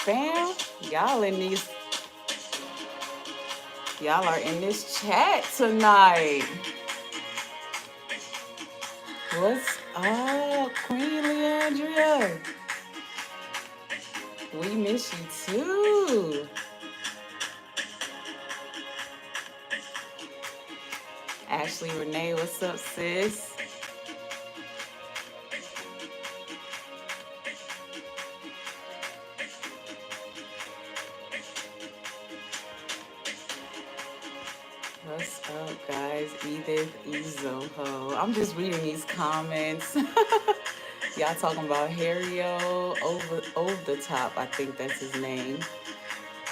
fam? Y'all in these, y'all are in this chat tonight. What's up, Queen Leandria? We miss you too. Ashley Renee, what's up, sis? What's up, guys? Edith Izoho. I'm just reading these comments. Y'all talking about Harrio over the top. I think that's his name.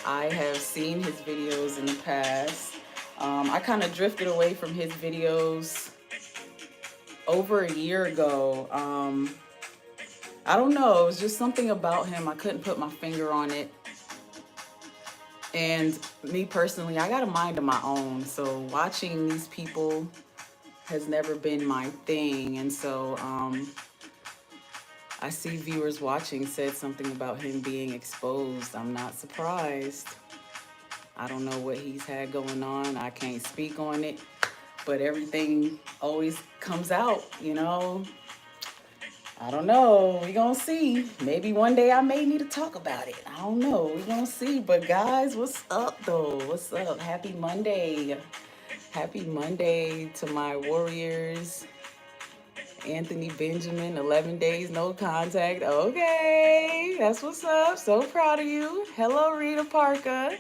I have seen his videos in the past. I kind of drifted away from his videos over a year ago. I don't know. It was just something about him. I couldn't put my finger on it. And me personally, I got a mind of my own. So watching these people has never been my thing. And so I see viewers watching said something about him being exposed. I'm not surprised. I don't know what he's had going on. I can't speak on it. But everything always comes out, you know. I don't know. We gonna see. Maybe one day I may need to talk about it. I don't know. We gonna see. But guys, what's up though? What's up? Happy Monday. Happy Monday to my warriors. Anthony Benjamin, 11 days, no contact. Okay, that's what's up. So proud of you. Hello, Rita Parker.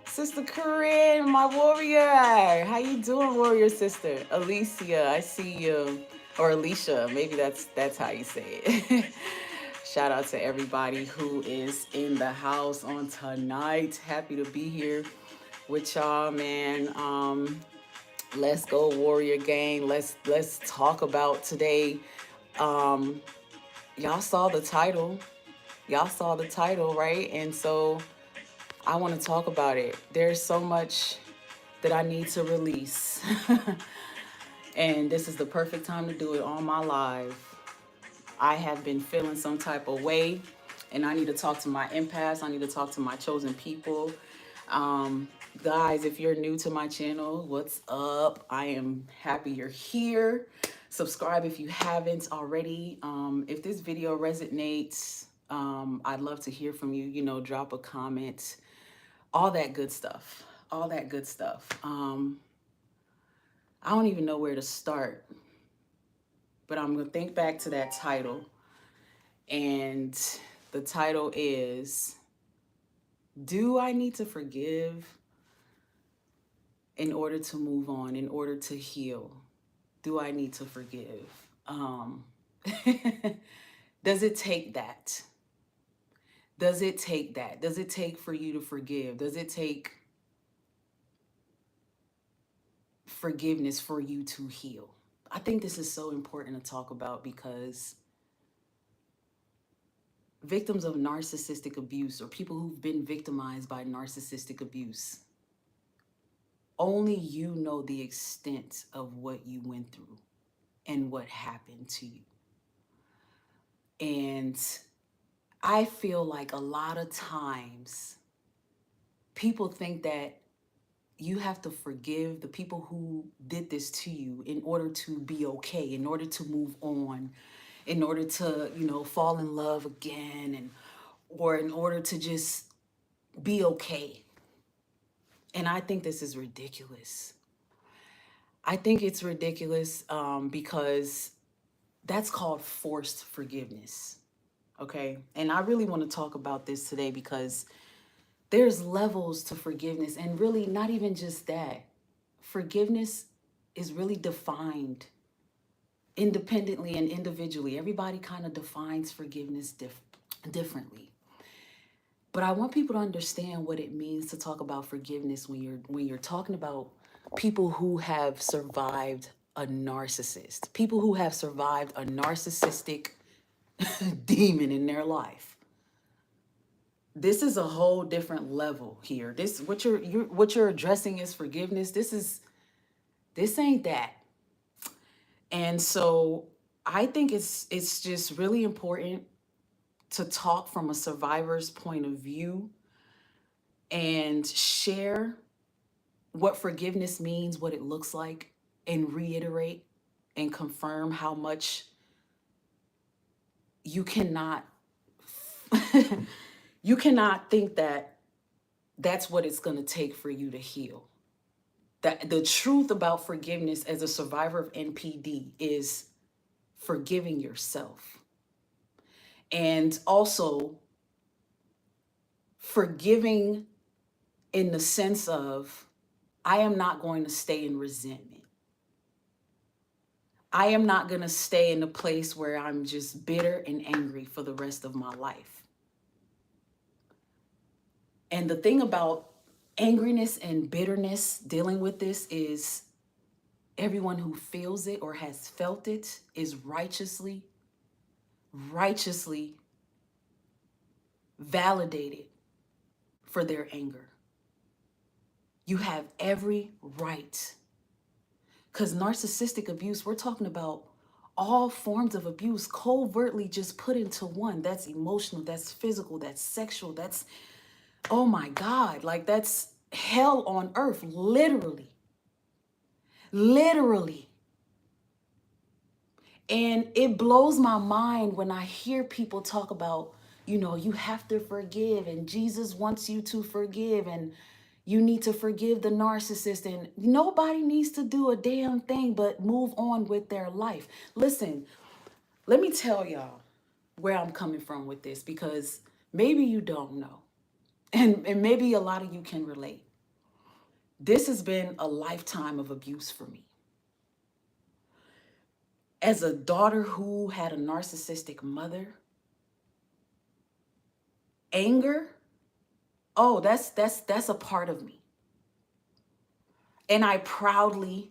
Sister Corinne, my warrior. How you doing, warrior sister? Alicia, I see you. Or Alicia, maybe that's how you say it. Shout out to everybody who is in the house on tonight. Happy to be here with y'all, man. Let's go, warrior gang. Let's talk about today. Y'all saw the title. Y'all saw the title, right? And so I want to talk about it. There's so much that I need to release. And this is the perfect time to do it on my live. I have been feeling some type of way, and I need to talk to my empaths. I need to talk to my chosen people. Guys, if you're new to my channel, what's up? I am happy you're here. Subscribe if you haven't already. If this video resonates, I'd love to hear from you. You know, drop a comment. All that good stuff. All that good stuff. I don't even know where to start, but I'm going to think back to that title. And the title is, do I need to forgive in order to move on, in order to heal? Do I need to forgive? Does it take that? Does it take that? Does it take for you to forgive? Does it take forgiveness for you to heal? I think this is so important to talk about because victims of narcissistic abuse, or people who've been victimized by narcissistic abuse, only you know the extent of what you went through and what happened to you. And I feel like a lot of times people think that you have to forgive the people who did this to you in order to be okay, in order to move on, in order to, you know, fall in love again, and or in order to just be okay. And I think this is ridiculous. I think it's ridiculous because that's called forced forgiveness. Okay. And I really want to talk about this today because there's levels to forgiveness, and really not even just that. Forgiveness is really defined independently and individually. Everybody kind of defines forgiveness differently. But I want people to understand what it means to talk about forgiveness when you're talking about people who have survived a narcissist, people who have survived a narcissistic demon in their life. This is a whole different level here. This what you're addressing is forgiveness. This ain't that. And so I think it's just really important to talk from a survivor's point of view and share what forgiveness means, what it looks like, and reiterate and confirm how much you cannot you cannot think that that's what it's going to take for you to heal. That the truth about forgiveness as a survivor of NPD is forgiving yourself. And also forgiving in the sense of, I am not going to stay in resentment. I am not going to stay in a place where I'm just bitter and angry for the rest of my life. And the thing about angriness and bitterness dealing with this is everyone who feels it or has felt it is righteously validated for their anger. You have every right. Because narcissistic abuse, we're talking about all forms of abuse covertly just put into one. That's emotional, that's physical, that's sexual, that's, oh my God, like that's hell on earth, literally. Literally. And it blows my mind when I hear people talk about, you know, you have to forgive and Jesus wants you to forgive and you need to forgive the narcissist, and nobody needs to do a damn thing but move on with their life. Listen, let me tell y'all where I'm coming from with this, because maybe you don't know, and maybe a lot of you can relate. This has been a lifetime of abuse for me. As a daughter who had a narcissistic mother, anger, oh, that's a part of me. And I proudly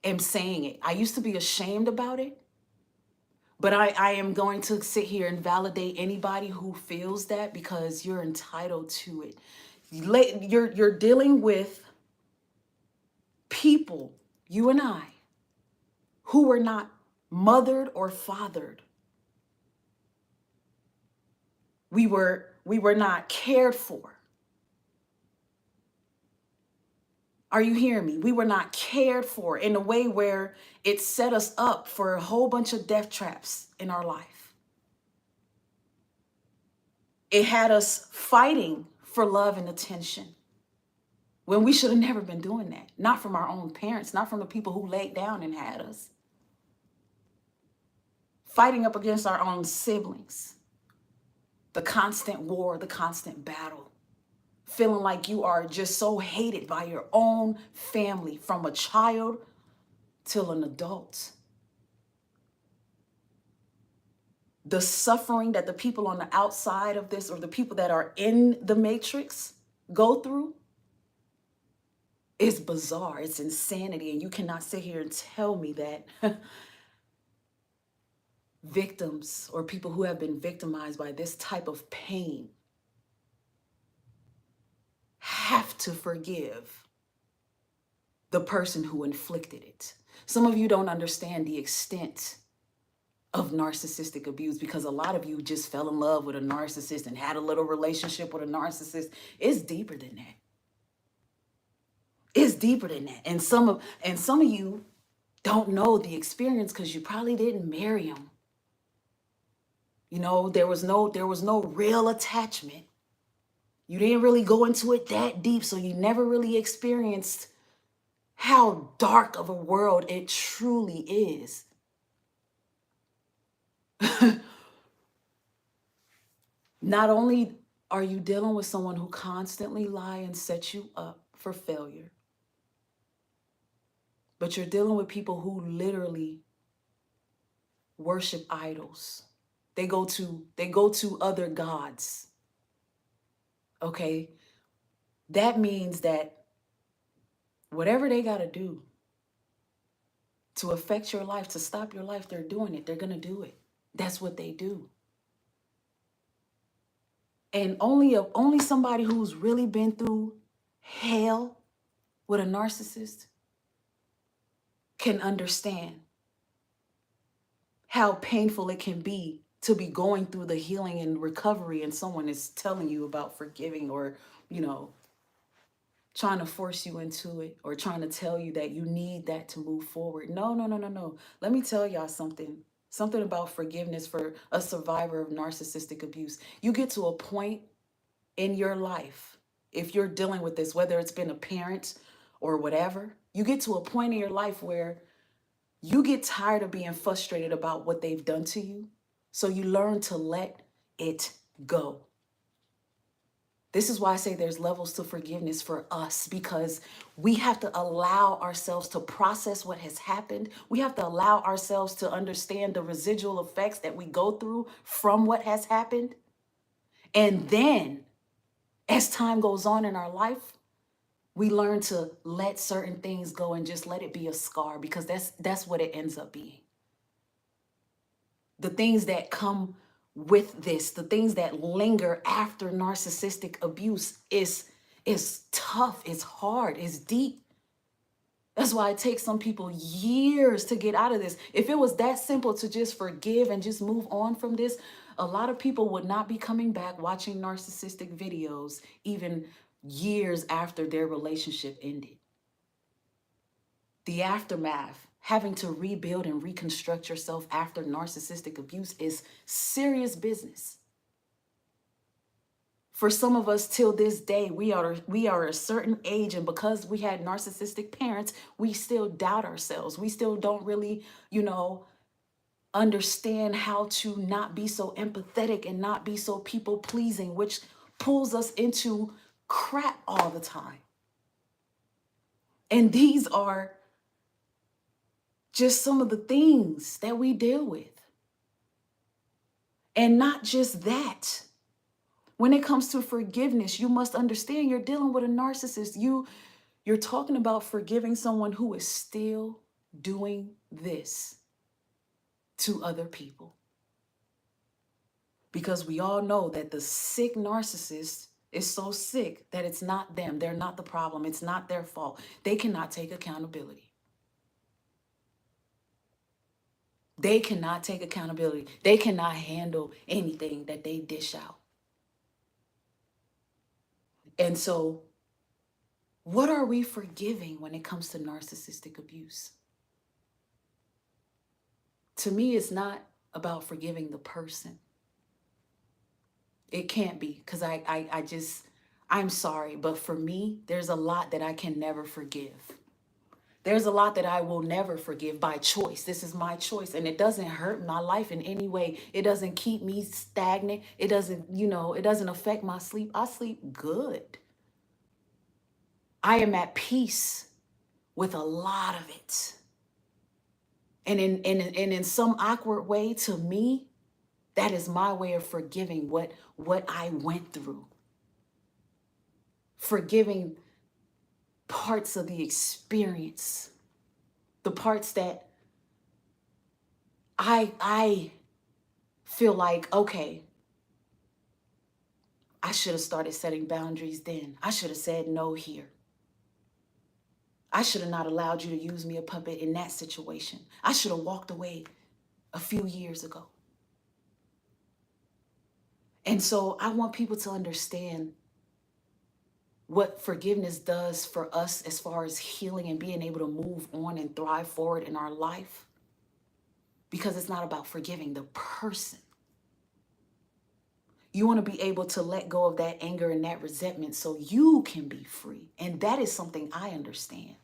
am saying it. I used to be ashamed about it, but I am going to sit here and validate anybody who feels that, because you're entitled to it. You're dealing with people, you and I, who were not mothered or fathered. We were not cared for. Are you hearing me? We were not cared for in a way where it set us up for a whole bunch of death traps in our life. It had us fighting for love and attention when we should have never been doing that. Not from our own parents, not from the people who laid down and had us. Fighting up against our own siblings. The constant war, the constant battle. Feeling like you are just so hated by your own family from a child till an adult. The suffering that the people on the outside of this, or the people that are in the matrix, go through is bizarre. It's insanity. And you cannot sit here and tell me that victims or people who have been victimized by this type of pain have to forgive the person who inflicted it. Some of you don't understand the extent of narcissistic abuse, because a lot of you just fell in love with a narcissist and had a little relationship with a narcissist. It's deeper than that. It's deeper than that. And some of you don't know the experience because you probably didn't marry him. You know, there was no real attachment. You didn't really go into it that deep, so you never really experienced how dark of a world it truly is. Not only are you dealing with someone who constantly lie and set you up for failure, but you're dealing with people who literally worship idols. They go to other gods. Okay? That means that whatever they got to do to affect your life, to stop your life, they're doing it. They're going to do it. That's what they do. And only somebody who's really been through hell with a narcissist can understand how painful it can be to be going through the healing and recovery, and someone is telling you about forgiving, or, you know, trying to force you into it, or trying to tell you that you need that to move forward. No, no, no, no, no. Let me tell y'all something. Something about forgiveness for a survivor of narcissistic abuse. You get to a point in your life, if you're dealing with this, whether it's been a parent or whatever, you get to a point in your life where you get tired of being frustrated about what they've done to you. So you learn to let it go. This is why I say there's levels to forgiveness for us, because we have to allow ourselves to process what has happened. We have to allow ourselves to understand the residual effects that we go through from what has happened. And then as time goes on in our life, we learn to let certain things go and just let it be a scar, because that's what it ends up being. The things that come with this, the things that linger after narcissistic abuse is tough, it's hard, it's deep. That's why it takes some people years to get out of this. If it was that simple to just forgive and just move on from this, a lot of people would not be coming back watching narcissistic videos even years after their relationship ended. The aftermath, having to rebuild and reconstruct yourself after narcissistic abuse, is serious business. For some of us, till this day, we are a certain age, and because we had narcissistic parents, we still doubt ourselves. We still don't really, understand how to not be so empathetic and not be so people pleasing, which pulls us into crap all the time. And these are just some of the things that we deal with. And not just that. When it comes to forgiveness, you must understand you're dealing with a narcissist. You're talking about forgiving someone who is still doing this to other people. Because we all know that the sick narcissist is so sick that it's not them. They're not the problem. It's not their fault. They cannot take accountability. They cannot take accountability. They cannot handle anything that they dish out. And so, what are we forgiving when it comes to narcissistic abuse? To me, it's not about forgiving the person. It can't be, because I'm sorry, but for me, there's a lot that I can never forgive. There's a lot that I will never forgive by choice. This is my choice, and it doesn't hurt my life in any way. It doesn't keep me stagnant. It doesn't, it doesn't affect my sleep. I sleep good. I am at peace with a lot of it. And in some awkward way, to me, that is my way of forgiving what I went through. Forgiving parts of the experience, the parts that I feel like, okay, I should have started setting boundaries then. I should have said no here. I should have not allowed you to use me a puppet in that situation. I should have walked away a few years ago. And so I want people to understand what forgiveness does for us as far as healing and being able to move on and thrive forward in our life. Because it's not about forgiving the person. You want to be able to let go of that anger and that resentment so you can be free. And that is something I understand.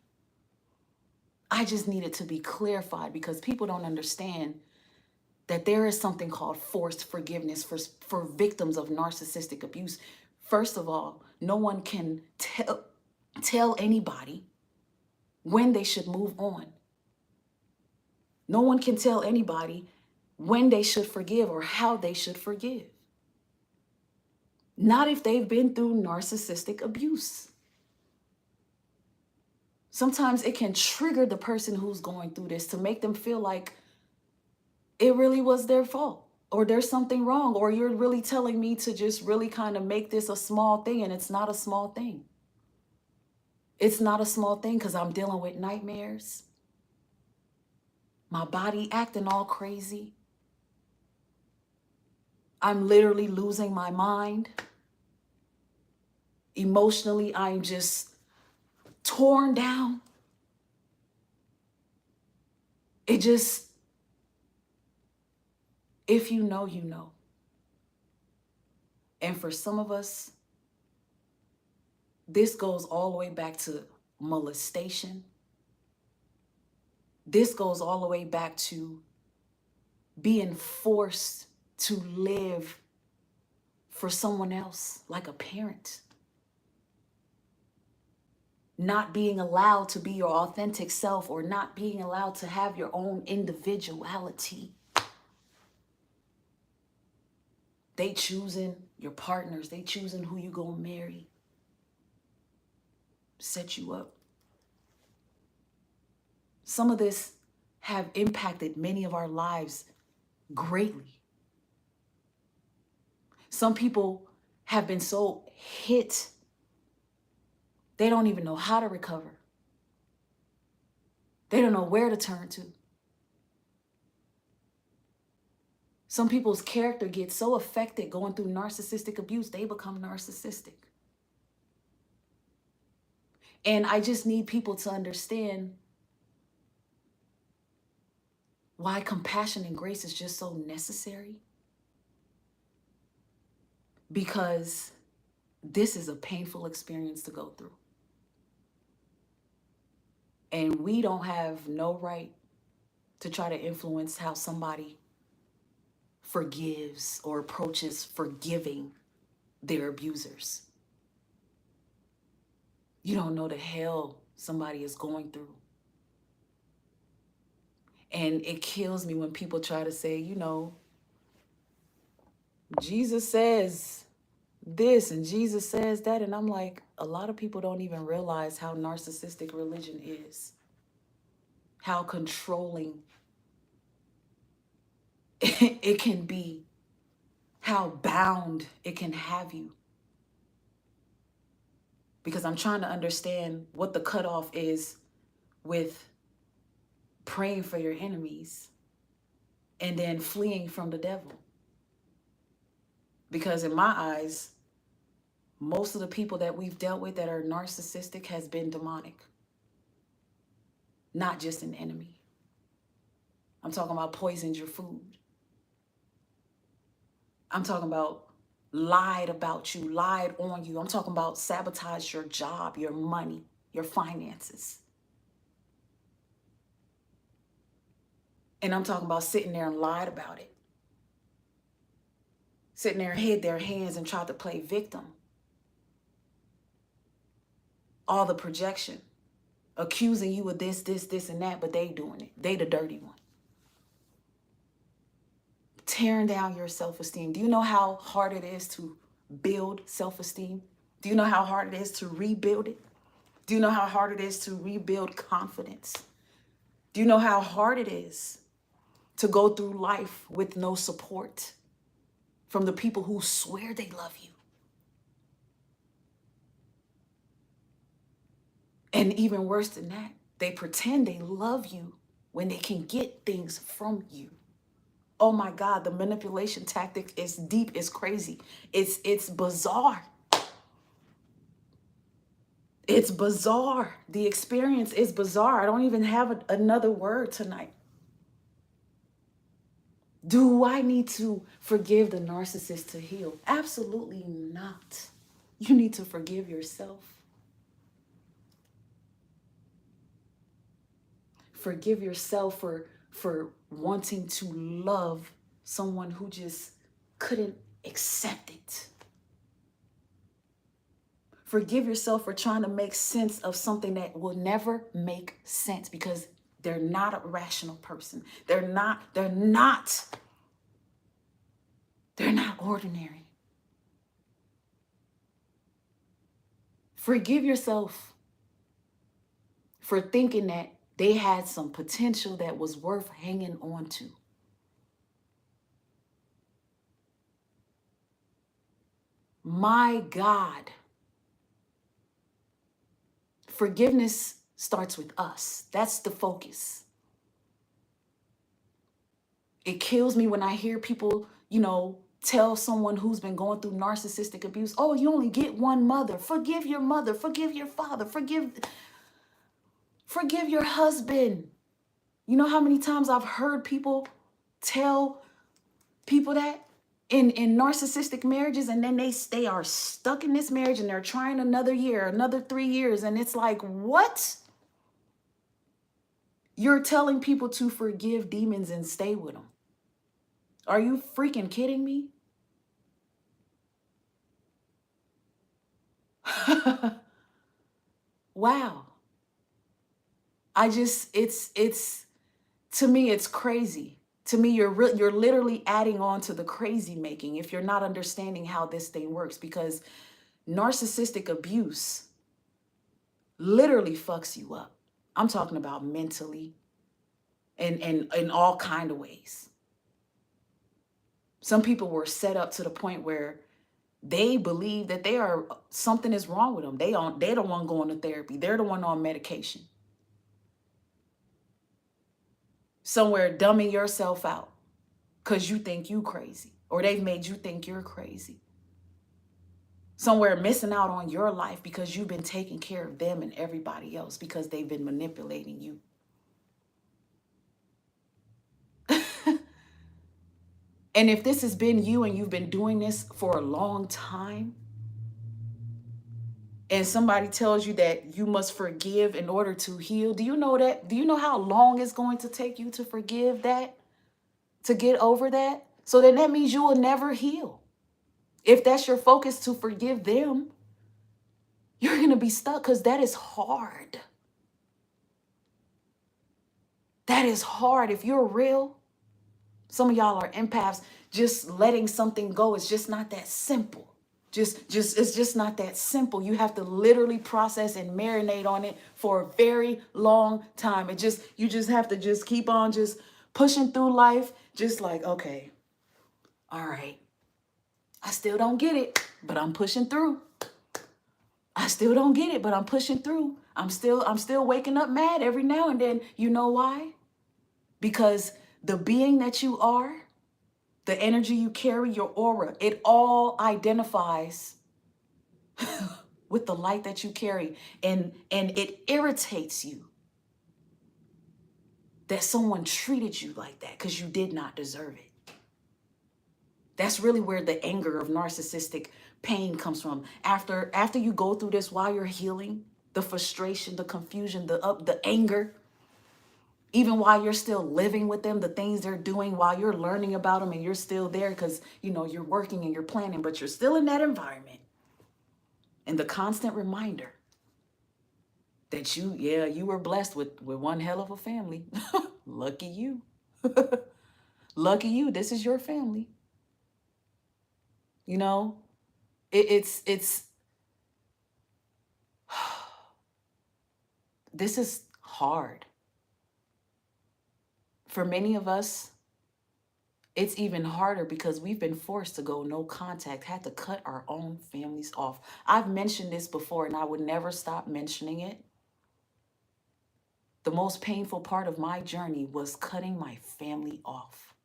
I just need it to be clarified, because people don't understand that there is something called forced forgiveness for victims of narcissistic abuse. First of all, no one can tell anybody when they should move on. No one can tell anybody when they should forgive or how they should forgive. Not if they've been through narcissistic abuse. Sometimes it can trigger the person who's going through this to make them feel like it really was their fault, or there's something wrong, or you're really telling me to just really kind of make this a small thing, and it's not a small thing. It's not a small thing, because I'm dealing with nightmares, my body acting all crazy, I'm literally losing my mind. Emotionally, I'm just torn down. It just, if you know, you know. And for some of us, this goes all the way back to molestation. This goes all the way back to being forced to live for someone else, like a parent. Not being allowed to be your authentic self, or not being allowed to have your own individuality. They choosing your partners. They choosing who you gonna marry. Set you up. Some of this have impacted many of our lives greatly. Some people have been so hit, they don't even know how to recover. They don't know where to turn to. Some people's character gets so affected going through narcissistic abuse, they become narcissistic. And I just need people to understand why compassion and grace is just so necessary. Because this is a painful experience to go through. And we don't have no right to try to influence how somebody forgives or approaches forgiving their abusers. You don't know the hell somebody is going through. And it kills me when people try to say, you know, Jesus says this and Jesus says that. And I'm like, a lot of people don't even realize how narcissistic religion is, how controlling it can be, how bound it can have you. Because I'm trying to understand what the cutoff is with praying for your enemies and then fleeing from the devil. Because in my eyes, most of the people that we've dealt with that are narcissistic has been demonic, not just an enemy. I'm talking about poisoned your food. I'm talking about lied about you, lied on you. I'm talking about sabotage your job, your money, your finances. And I'm talking about sitting there and lied about it. Sitting there and hid their hands and tried to play victim. All the projection, accusing you of this, and that, but they doing it. They the dirty one. Tearing down your self-esteem. Do you know how hard it is to build self-esteem? Do you know how hard it is to rebuild it? Do you know how hard it is to rebuild confidence? Do you know how hard it is to go through life with no support from the people who swear they love you? And even worse than that, they pretend they love you when they can get things from you. Oh my God, the manipulation tactic is deep, it's crazy. It's bizarre. It's bizarre. The experience is bizarre. I don't even have another word tonight. Do I need to forgive the narcissist to heal? Absolutely not. You need to forgive yourself. Forgive yourself for wanting to love someone who just couldn't accept it. Forgive yourself for trying to make sense of something that will never make sense because they're not a rational person. They're not ordinary. Forgive yourself for thinking that they had some potential that was worth hanging on to. My God. Forgiveness starts with us. That's the focus. It kills me when I hear people, tell someone who's been going through narcissistic abuse, oh, you only get one mother. Forgive your mother, forgive your father, forgive your husband. You know how many times I've heard people tell people that in narcissistic marriages, and then they are stuck in this marriage and they're trying another year, another 3 years, and it's like, what? You're telling people to forgive demons and stay with them. Are you freaking kidding me? Wow. It's to me, it's crazy. To me, you're literally adding on to the crazy making if you're not understanding how this thing works, because narcissistic abuse literally fucks you up. I'm talking about mentally and in all kind of ways. Some people were set up to the point where they believe that something is wrong with them. They're the one going to therapy. They're the one on medication. Somewhere dumbing yourself out because you think you crazy, or they've made you think you're crazy. Somewhere missing out on your life because you've been taking care of them and everybody else because they've been manipulating you. And if this has been you and you've been doing this for a long time, and somebody tells you that you must forgive in order to heal, do you know that? Do you know how long it's going to take you to forgive that, to get over that? So then that means you will never heal. If that's your focus, to forgive them, you're going to be stuck, because that is hard. That is hard. If you're real, some of y'all are empaths, just letting something go is just not that simple. It's just not that simple. You have to literally process and marinate on it for a very long time. You just have to just keep on just pushing through life, just like, okay, all right, I still don't get it, but I'm pushing through. I still don't get it, but I'm pushing through. I'm still waking up mad every now and then. You know why? Because the being that you are, the energy you carry, your aura, it all identifies with the light that you carry. And it irritates you that someone treated you like that, because you did not deserve it. That's really where the anger of narcissistic pain comes from. After you go through this, while you're healing, the frustration, the confusion, the anger, even while you're still living with them, the things they're doing, while you're learning about them and you're still there because, you're working and you're planning, but you're still in that environment. And the constant reminder that you were blessed with one hell of a family. Lucky you. Lucky you. This is your family. It's this is hard. For many of us, it's even harder because we've been forced to go no contact, had to cut our own families off. I've mentioned this before and I would never stop mentioning it. The most painful part of my journey was cutting my family off.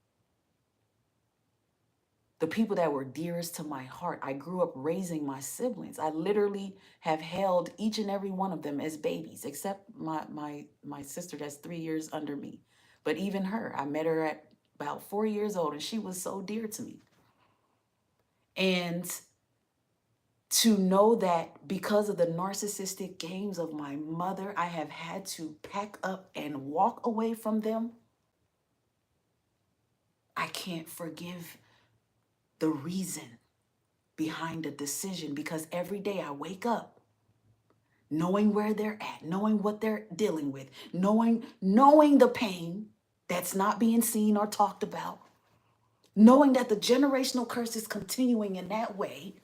The people that were dearest to my heart. I grew up raising my siblings. I literally have held each and every one of them as babies, except my sister that's 3 years under me. But even her, I met her at about 4 years old, and she was so dear to me. And to know that because of the narcissistic games of my mother, I have had to pack up and walk away from them, I can't forgive the reason behind the decision, because every day I wake up knowing where they're at, knowing what they're dealing with, knowing the pain that's not being seen or talked about, knowing that the generational curse is continuing in that way,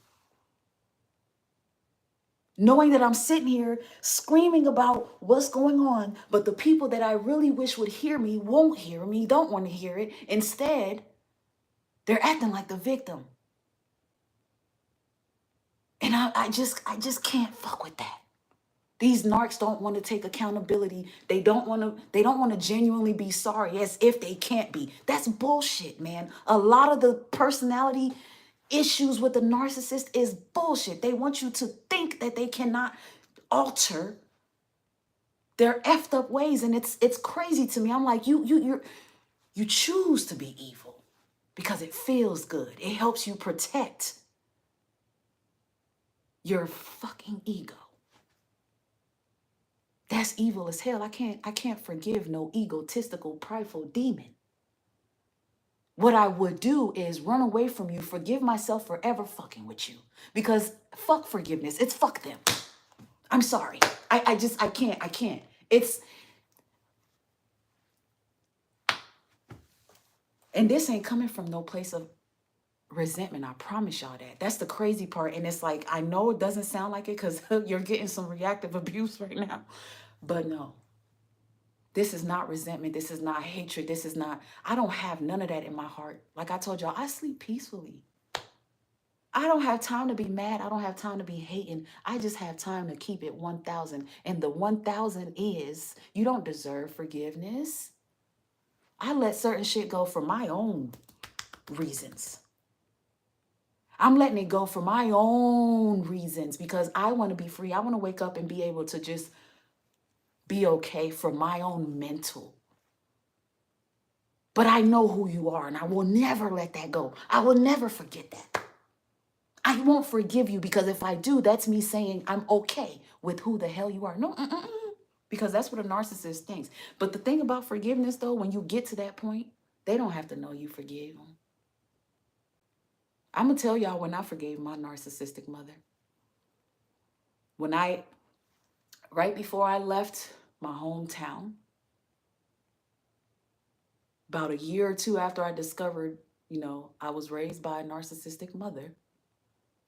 knowing that I'm sitting here screaming about what's going on, but the people that I really wish would hear me won't hear me, don't want to hear it. Instead, they're acting like the victim. And I just can't fuck with that. These narcs don't want to take accountability. They don't want to genuinely be sorry, as if they can't be. That's bullshit, man. A lot of the personality issues with the narcissist is bullshit. They want you to think that they cannot alter their effed up ways, and it's crazy to me. I'm like, you choose to be evil because it feels good. It helps you protect your fucking ego. That's evil as hell. I can't forgive no egotistical, prideful demon. What I would do is run away from you, forgive myself for ever fucking with you. Because fuck forgiveness. It's fuck them. I'm sorry. I can't. And this ain't coming from no place of resentment. I promise y'all that. That's the crazy part. And it's like, I know it doesn't sound like it because you're getting some reactive abuse right now. But no. This is not resentment. This is not hatred. I don't have none of that in my heart. Like I told y'all, I sleep peacefully. I don't have time to be mad. I don't have time to be hating. I just have time to keep it 1,000. And the 1,000 is, you don't deserve forgiveness. I let certain shit go for my own reasons. I'm letting it go for my own reasons because I want to be free. I want to wake up and be able to just be okay for my own mental. But I know who you are, and I will never let that go. I will never forget that. I won't forgive you because if I do, that's me saying I'm okay with who the hell you are. No, because that's what a narcissist thinks. But the thing about forgiveness, though, when you get to that point, they don't have to know you forgave them. I'm going to tell y'all when I forgave my narcissistic mother. Right before I left my hometown, about a year or two after I discovered, I was raised by a narcissistic mother,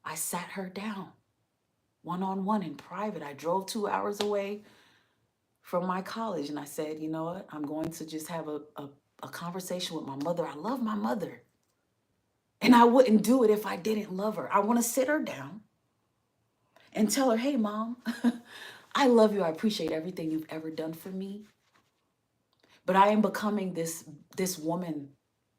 I sat her down one-on-one in private. I drove 2 hours away from my college and I said, you know what? I'm going to just have a conversation with my mother. I love my mother. And I wouldn't do it if I didn't love her. I want to sit her down and tell her, hey, Mom, I love you. I appreciate everything you've ever done for me. But I am becoming this woman,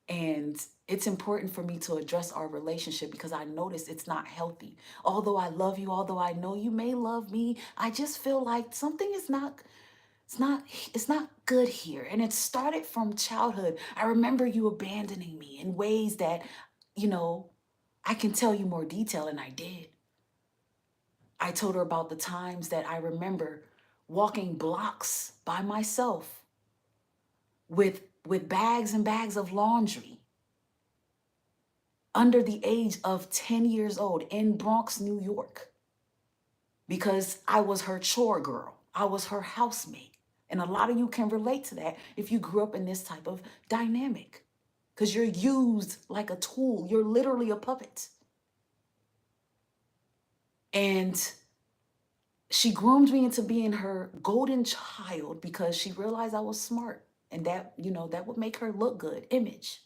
and it's important for me to address our relationship because I notice it's not healthy. Although I love you, although I know you may love me, I just feel like something is not, it's not good here. And it started from childhood. I remember you abandoning me in ways that, I can tell you more detail, and I did. I told her about the times that I remember walking blocks by myself with bags and bags of laundry under the age of 10 years old in Bronx, New York, because I was her chore girl. I was her housemate. And a lot of you can relate to that if you grew up in this type of dynamic, because you're used like a tool. You're literally a puppet. And she groomed me into being her golden child because she realized I was smart, and that, that would make her look good, image.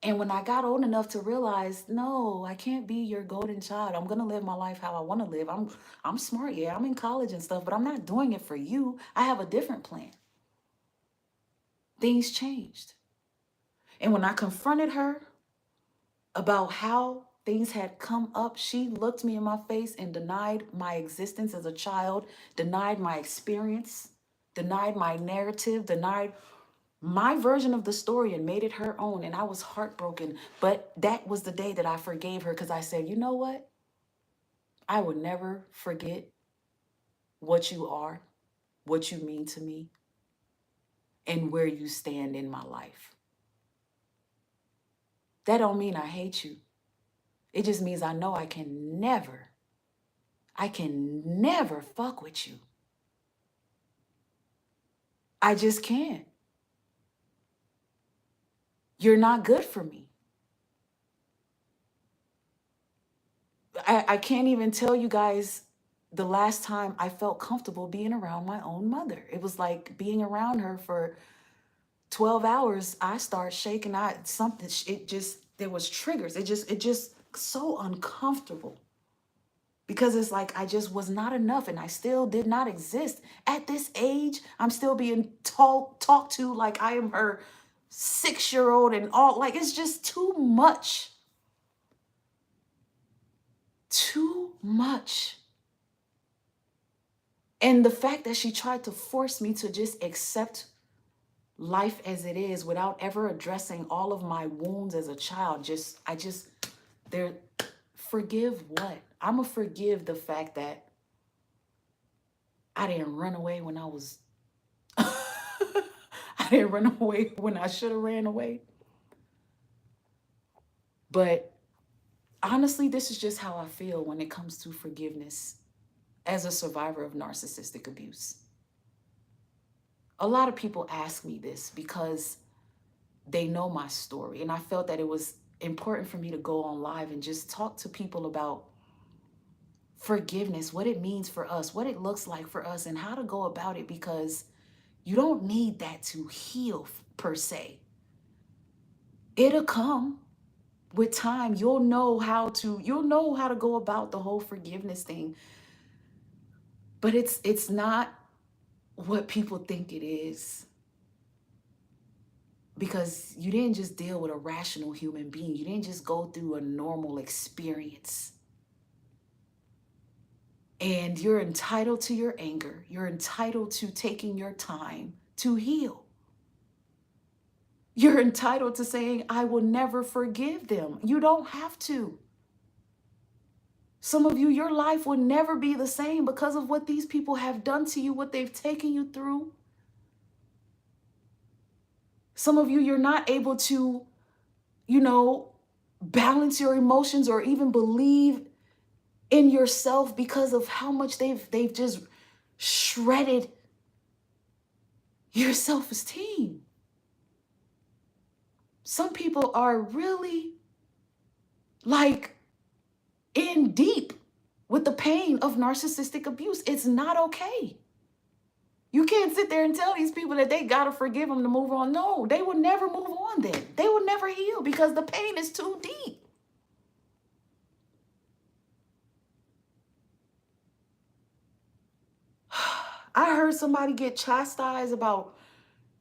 And when I got old enough to realize, no, I can't be your golden child. I'm going to live my life how I want to live. I'm smart. Yeah, I'm in college and stuff, but I'm not doing it for you. I have a different plan. Things changed. And when I confronted her about how things had come up, she looked me in my face and denied my existence as a child, denied my experience, denied my narrative, denied my version of the story, and made it her own. And I was heartbroken. But that was the day that I forgave her, because I said, you know what? I will never forget what you are, what you mean to me, and where you stand in my life. That don't mean I hate you. It just means I know I can never fuck with you. I just can't. You're not good for me. I can't even tell you guys the last time I felt comfortable being around my own mother. It was like being around her for 12 hours. I start shaking. There was triggers. It just so uncomfortable. because it's like I just was not enough and I still did not exist. At this age, I'm still being talked to like I am her 6-year-old and all. Like, it's just too much. Too much. And the fact that she tried to force me to just accept life as it is without ever addressing all of my wounds as a child, there, forgive what? I'm gonna forgive the fact that I didn't run away when I was, I didn't run away when I should have ran away. But honestly, this is just how I feel when it comes to forgiveness as a survivor of narcissistic abuse. A lot of people ask me this because they know my story. And I felt that it was important for me to go on live and just talk to people about forgiveness, what it means for us, what it looks like for us, and how to go about it, because you don't need that to heal per se. It'll come with time. You'll know how to go about the whole forgiveness thing. But it's not what people think it is. Because you didn't just deal with a rational human being. You didn't just go through a normal experience. And you're entitled to your anger. You're entitled to taking your time to heal. You're entitled to saying, I will never forgive them. You don't have to. Some of you, your life will never be the same because of what these people have done to you, what they've taken you through. Some of you, you're not able to, balance your emotions or even believe in yourself because of how much they've just shredded your self-esteem. Some people are really like in deep with the pain of narcissistic abuse. It's not okay. You can't sit there and tell these people that they gotta forgive them to move on. No, they will never move on then. They will never heal because the pain is too deep. I heard somebody get chastised about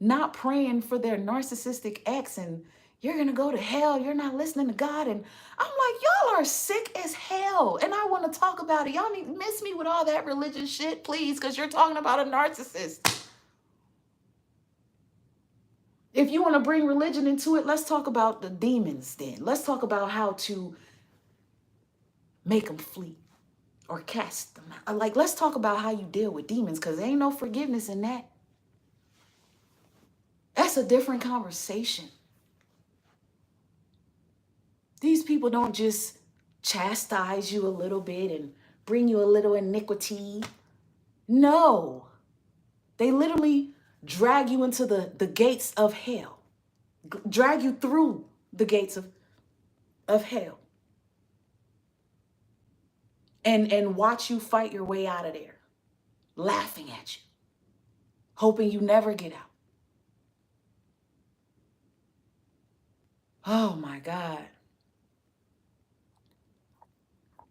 not praying for their narcissistic ex, and you're gonna go to hell, you're not listening to God. And I'm like, y'all are sick as hell, and I want to talk about it. Y'all need to miss me with all that religious shit, please, because you're talking about a narcissist. If you want to bring religion into it, let's talk about the demons then. Let's talk about how to make them flee or cast them out. Like, let's talk about how you deal with demons, because there ain't no forgiveness in that. That's a different conversation. These people don't just chastise you a little bit and bring you a little iniquity. No, they literally drag you into the gates of hell, drag you through the gates of hell, and watch you fight your way out of there, laughing at you, hoping you never get out. Oh my God.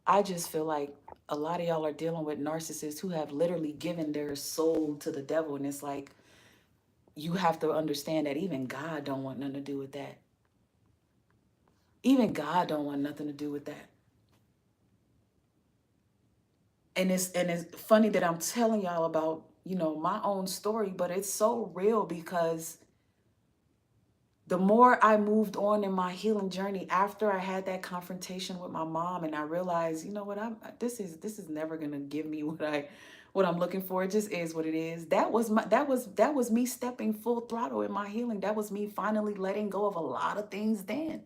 I just feel like a lot of y'all are dealing with narcissists who have literally given their soul to the devil. And it's like, you have to understand that even God don't want nothing to do with that. Even God don't want nothing to do with that. And it's funny that I'm telling y'all about, my own story, but it's so real because the more I moved on in my healing journey after I had that confrontation with my mom, and I realized, you know what, this is never gonna give me what I'm looking for. It just is what it is. That was me stepping full throttle in my healing. That was me finally letting go of a lot of things then.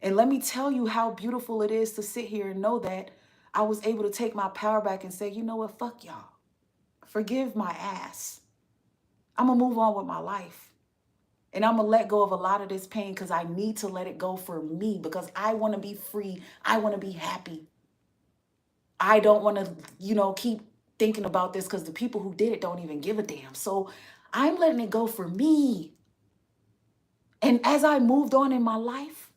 And let me tell you how beautiful it is to sit here and know that I was able to take my power back and say, you know what, fuck y'all. Forgive my ass. I'm gonna move on with my life. And I'm going to let go of a lot of this pain because I need to let it go for me, because I want to be free. I want to be happy. I don't want to, keep thinking about this because the people who did it don't even give a damn. So I'm letting it go for me. And as I moved on in my life,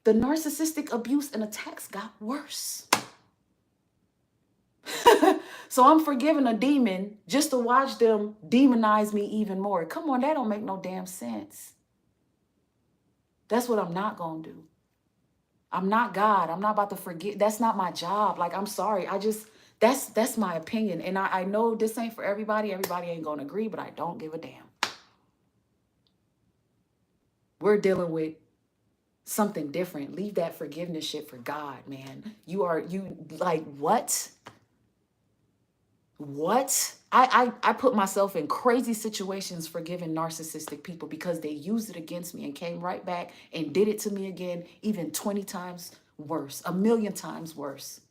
the narcissistic abuse and attacks got worse. So I'm forgiving a demon just to watch them demonize me even more. Come on, that don't make no damn sense. That's what I'm not going to do. I'm not God. I'm not about to forget. That's not my job. Like, I'm sorry. That's my opinion. And I know this ain't for everybody. Everybody ain't going to agree, but I don't give a damn. We're dealing with something different. Leave that forgiveness shit for God, man. You like, what? What? I put myself in crazy situations forgiving narcissistic people because they used it against me and came right back and did it to me again, even 20 times worse, a million times worse.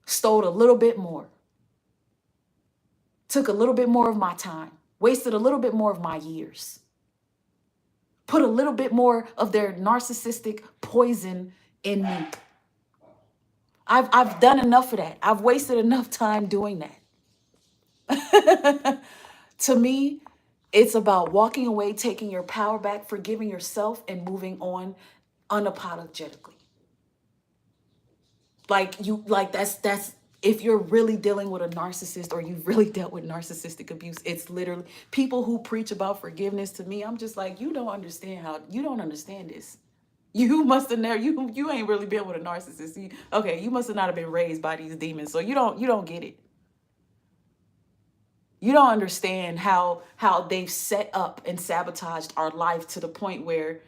Stole a little bit more. Took a little bit more of my time. Wasted a little bit more of my years. Put a little bit more of their narcissistic poison in me. I've done enough of that. I've wasted enough time doing that. To me, it's about walking away, taking your power back, forgiving yourself, and moving on unapologetically. That's if you're really dealing with a narcissist or you've really dealt with narcissistic abuse, it's literally people who preach about forgiveness. To me, I'm just like, you don't understand this. You must have never, you ain't really been with a narcissist. You must have not have been raised by these demons. So you don't get it. You don't understand how they've set up and sabotaged our life to the point where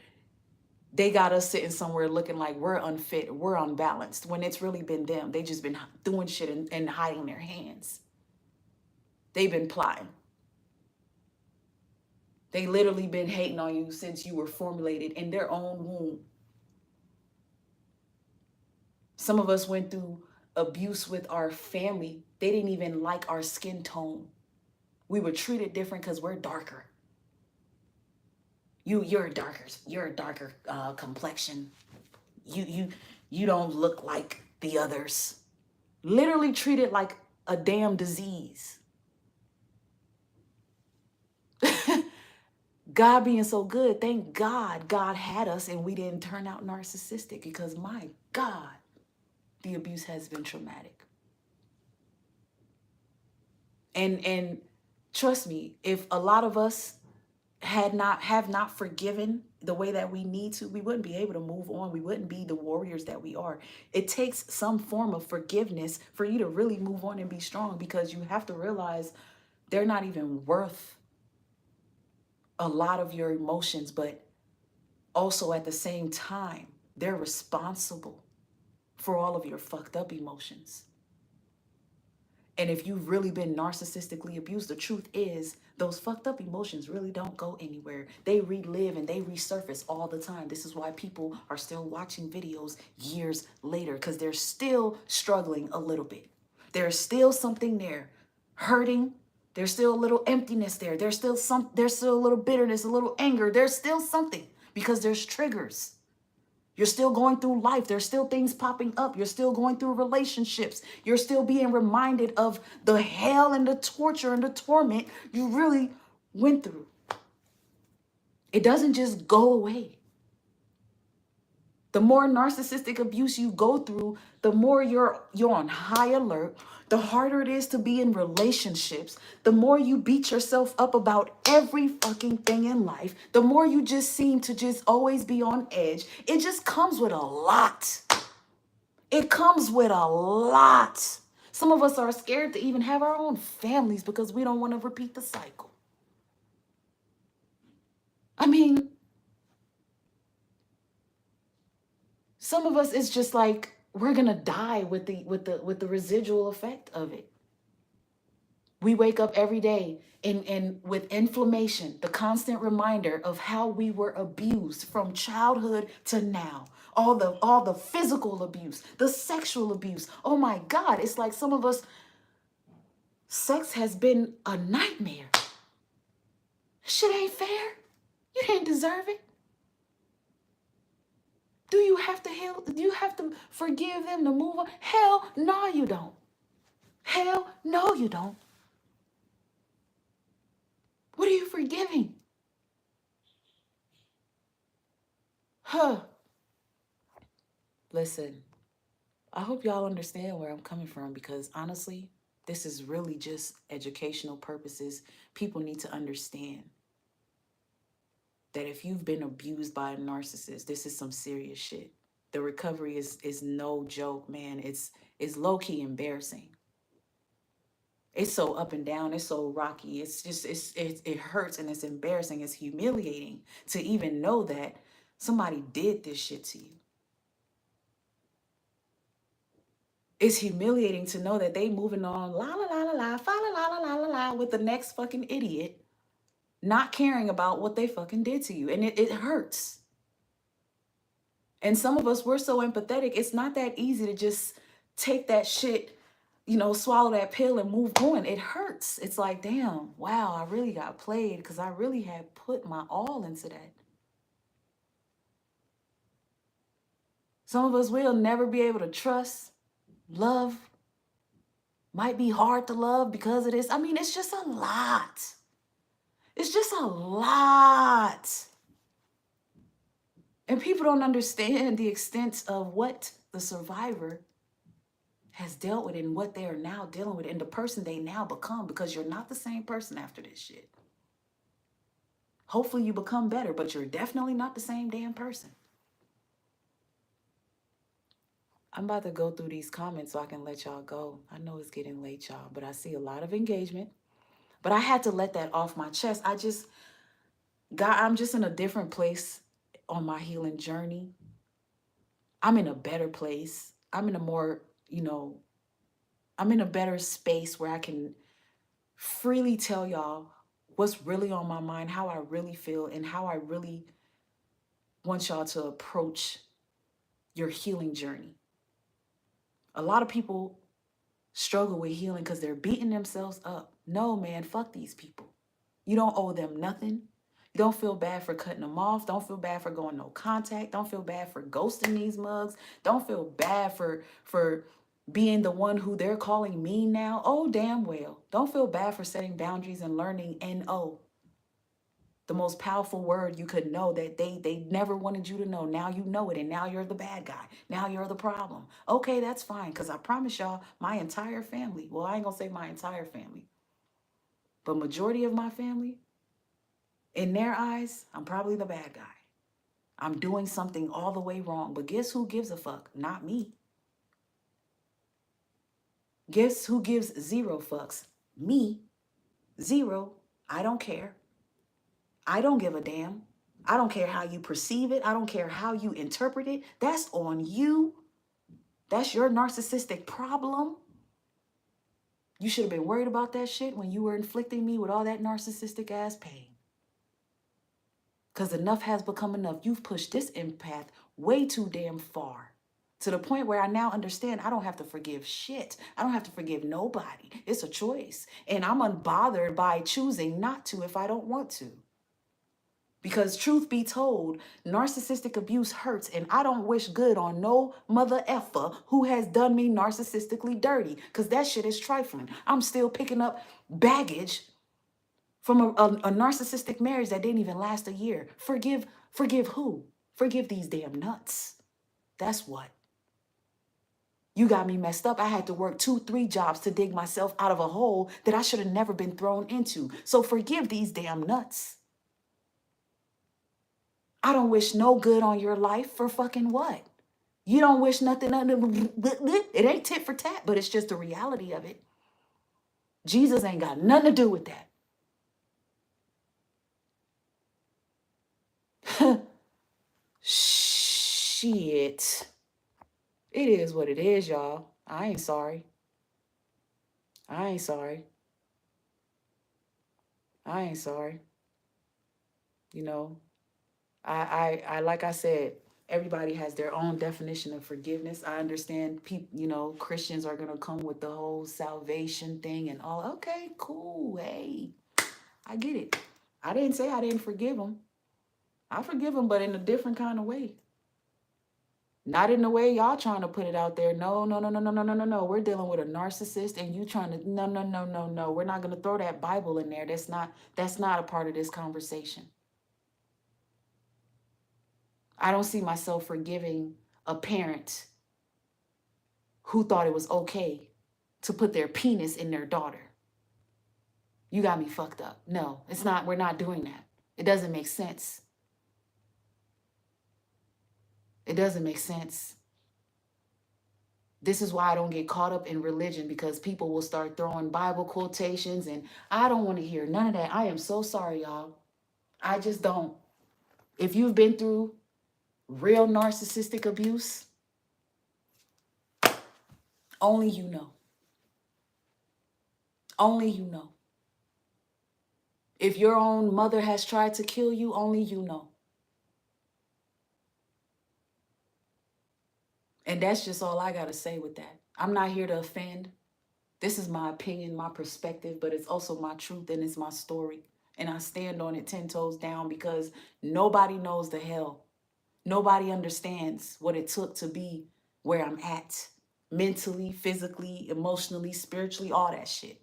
they got us sitting somewhere looking like we're unfit, we're unbalanced, when it's really been them. They just been doing shit and hiding their hands. They've been plotting. They literally been hating on you since you were formulated in their own womb. Some of us went through abuse with our family. They didn't even like our skin tone. We were treated different because we're darker. You're a darker complexion. You don't look like the others. Literally treated like a damn disease. God being so good, thank God had us and we didn't turn out narcissistic, because my God, the abuse has been traumatic. And trust me, if a lot of us have not forgiven the way that we need to, we wouldn't be able to move on. We wouldn't be the warriors that we are. It takes some form of forgiveness for you to really move on and be strong, because you have to realize they're not even worth a lot of your emotions, but also at the same time, they're responsible for all of your fucked up emotions. And if you've really been narcissistically abused, the truth is those fucked up emotions really don't go anywhere. They relive and they resurface all the time. This is why people are still watching videos years later, because they're still struggling a little bit. There's still something there, hurting. There's still a little emptiness there. There's still a little bitterness, a little anger. There's still something, because there's triggers. You're still going through life. There's still things popping up. You're still going through relationships. You're still being reminded of the hell and the torture and the torment you really went through. It doesn't just go away. The more narcissistic abuse you go through, the more you're on high alert, the harder it is to be in relationships, the more you beat yourself up about every fucking thing in life, the more you just seem to just always be on edge. It just comes with a lot. It comes with a lot. Some of us are scared to even have our own families because we don't want to repeat the cycle. I mean, some of us, it's just like we're gonna die with the residual effect of it. We wake up every day and with inflammation, the constant reminder of how we were abused from childhood to now. All the physical abuse, the sexual abuse. Oh my God, it's like some of us, sex has been a nightmare. Shit ain't fair. You didn't deserve it. Do you have to heal? Do you have to forgive them to move on? Hell no, you don't. Hell no, you don't. What are you forgiving? Huh. Listen, I hope y'all understand where I'm coming from, because honestly, this is really just educational purposes. People need to understand that if you've been abused by a narcissist, this is some serious shit. The recovery is no joke, man. It's low key embarrassing. It's so up and down. It's so rocky. It's just it hurts and it's embarrassing. It's humiliating to even know that somebody did this shit to you. It's humiliating to know that they moving on la la la la la fa la la la la la la with the next fucking idiot, not caring about what they fucking did to you, and it hurts. And some of us, we're so empathetic. It's not that easy to just take that shit, swallow that pill and move on. It hurts. It's like, damn, wow, I really got played because I really had put my all into that. Some of us will never be able to trust, love. Might be hard to love because of this. I mean, it's just a lot. It's just a lot. And people don't understand the extent of what the survivor has dealt with and what they are now dealing with and the person they now become, because you're not the same person after this shit. Hopefully you become better, but you're definitely not the same damn person. I'm about to go through these comments so I can let y'all go. I know it's getting late, y'all, but I see a lot of engagement. But I had to let that off my chest. I'm just in a different place on my healing journey. I'm in a better place. I'm in a more, I'm in a better space where I can freely tell y'all what's really on my mind, how I really feel, and how I really want y'all to approach your healing journey. A lot of people struggle with healing because they're beating themselves up. No, man, fuck these people. You don't owe them nothing. You don't feel bad for cutting them off. Don't feel bad for going no contact. Don't feel bad for ghosting these mugs. Don't feel bad for being the one who they're calling mean now. Oh, damn well. Don't feel bad for setting boundaries and learning NO. The most powerful word you could know that they never wanted you to know. Now you know it, and now you're the bad guy. Now you're the problem. Okay, that's fine, because I promise y'all, my entire family, well, I ain't gonna say my entire family, but majority of my family, in their eyes, I'm probably the bad guy. I'm doing something all the way wrong. But guess who gives a fuck? Not me. Guess who gives zero fucks? Me. Zero. I don't care. I don't give a damn. I don't care how you perceive it. I don't care how you interpret it. That's on you. That's your narcissistic problem. You should have been worried about that shit when you were inflicting me with all that narcissistic ass pain. Because enough has become enough. You've pushed this empath way too damn far. To the point where I now understand I don't have to forgive shit. I don't have to forgive nobody. It's a choice. And I'm unbothered by choosing not to if I don't want to. Because truth be told, narcissistic abuse hurts, and I don't wish good on no mother effer who has done me narcissistically dirty, because that shit is trifling. I'm still picking up baggage from a narcissistic marriage that didn't even last a year. Forgive who? Forgive these damn nuts. That's what. You got me messed up. I had to work 2-3 jobs to dig myself out of a hole that I should have never been thrown into. So forgive these damn nuts. I don't wish no good on your life for fucking what? You don't wish nothing. It ain't tit for tat, but it's just the reality of it. Jesus ain't got nothing to do with that. Shit. It is what it is, y'all. I ain't sorry. I ain't sorry. I ain't sorry. You know, I like I said, everybody has their own definition of forgiveness. I understand people, Christians are gonna come with the whole salvation thing and all. Okay, cool. Hey, I get it. I didn't say I didn't forgive them. I forgive them, but in a different kind of way. Not in the way y'all trying to put it out there. No, no, no, no, no, no, no, no, no. We're dealing with a narcissist and you trying to, no, no, no, no, no. We're not going to throw that Bible in there. That's not a part of this conversation. I don't see myself forgiving a parent who thought it was okay to put their penis in their daughter. You got me fucked up. No, it's not. We're not doing that. It doesn't make sense. It doesn't make sense. This is why I don't get caught up in religion, because people will start throwing Bible quotations and I don't want to hear none of that. I am so sorry, y'all. I just don't. If you've been through real narcissistic abuse, only you know. Only you know. If your own mother has tried to kill you, only you know. And that's just all I got to say with that. I'm not here to offend. This is my opinion, my perspective, but it's also my truth and it's my story. And I stand on it 10 toes down, because nobody knows the hell. Nobody understands what it took to be where I'm at. Mentally, physically, emotionally, spiritually, all that shit.